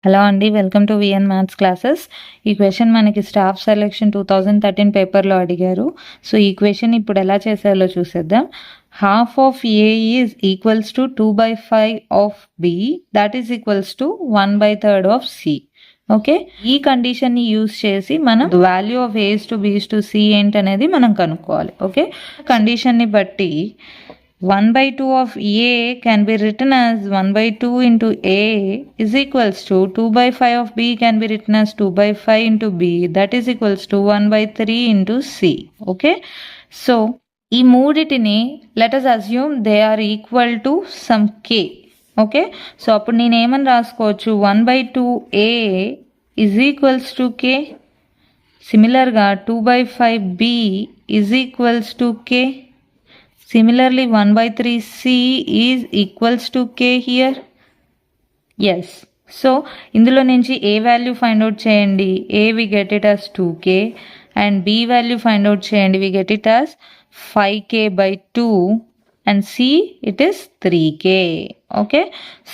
Hello అండి, welcome to VN maths classes. ఈ question మనకి స్టాఫ్ సెలెక్షన్ 2013 పేపర్లో అడిగారు. సో ఈ క్వశ్చన్ ఇప్పుడు ఎలా చేసేయాలో చూసేద్దాం. Half of A is equals to 2/5 of B, that is equals to 1/3 of C. Okay, ఈ కండిషన్ని యూజ్ చేసి మనం value of A's to B's to C ఏంటనేది మనం కనుక్కోవాలి. ఓకే, కండిషన్ని బట్టి 1/2 of A can be written as 1/2 into A is equals to 2/5 of B can be written as 2/5 into B, that is equals to 1/3 into C. Okay, so ఈ మూడిటిని let us assume they are equal to some K. Okay, so అప్పుడు నేను ఏమని రాసుకోవచ్చు, 1/2 A is equals to K. సిమిలర్గా 2/5 B is equals to K. Similarly, 1/3 C is equals to K here. Yes. So, ఇందులో నుంచి A value find out చేయండి. A we get it as 2K and B value find out చేయండి. We get it as 5K/2 and C it is 3K. Okay.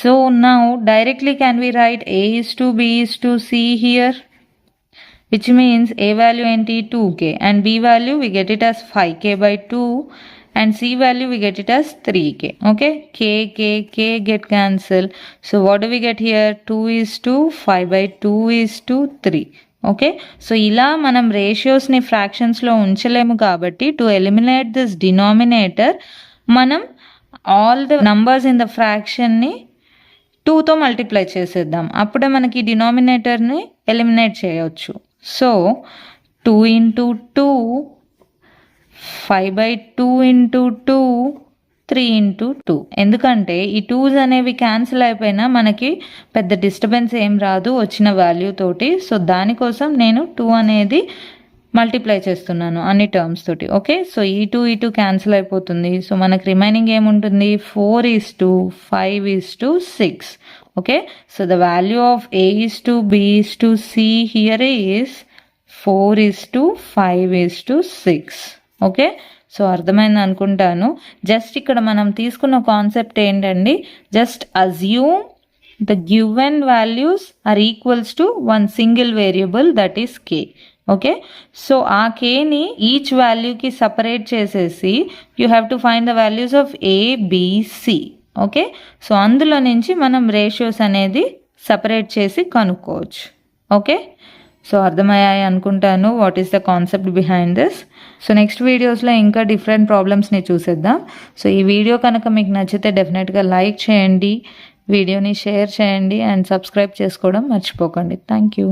So, now directly can we write A is to B is to C here? Which means A value enti 2K and B value we get it as 5K/2 and C value we get it as 3K. Okay, K get cancel. So what do we get here? 2 is to 5/2 is to 3. Okay, so ఇలా మనం రేషియోస్ని ఫ్రాక్షన్స్లో ఉంచలేము కాబట్టి to eliminate this denominator మనం all the numbers in the ఫ్రాక్షన్ని 2తో multiply చేసేద్దాం. అప్పుడే మనకి డినామినేటర్ని ఎలిమినేట్ చేయవచ్చు. So 2 into 2, 5/2 into 2, 3 into 2. ఎందుకంటే ఈ 2s అనేవి క్యాన్సిల్ అయిపోయినా మనకి పెద్ద డిస్టర్బెన్స్ ఏం రాదు వచ్చిన వాల్యూ తోటి. సో దానికోసం నేను 2 అనేది మల్టిప్లై చేస్తున్నాను అన్ని టర్మ్స్ తోటి. ఓకే, సో ఈ 2 క్యాన్సిల్ అయిపోతుంది. సో మనకి రిమైనింగ్ ఏముంటుంది, 4 is to 5 is to 6. Okay, so the value of A is to B is to C here is 4 is to 5 is to 6. Okay, so అర్థమైంది అనుకుంటాను. Just ఇక్కడ మనం తీసుకున్న కాన్సెప్ట్ ఏంటండి, just assume the given values are equals to one single variable that is K. Okay, so ఆ Kని each వాల్యూకి separate చేసేసి you have to find the values of A, B, C. Okay, so అందులో నుంచి మనం ratios అనేది separate చేసి కనుక్కోవచ్చు. ఓకే, సో అర్థమయ్యాయి అనుకుంటాను what is the concept behind this. So next వీడియోస్లో ఇంకా డిఫరెంట్ ప్రాబ్లమ్స్ని చూసేద్దాం. సో ఈ వీడియో కనుక మీకు నచ్చితే డెఫినెట్గా లైక్ చేయండి, వీడియోని షేర్ చేయండి అండ్ సబ్స్క్రైబ్ చేసుకోవడం మర్చిపోకండి. Thank you.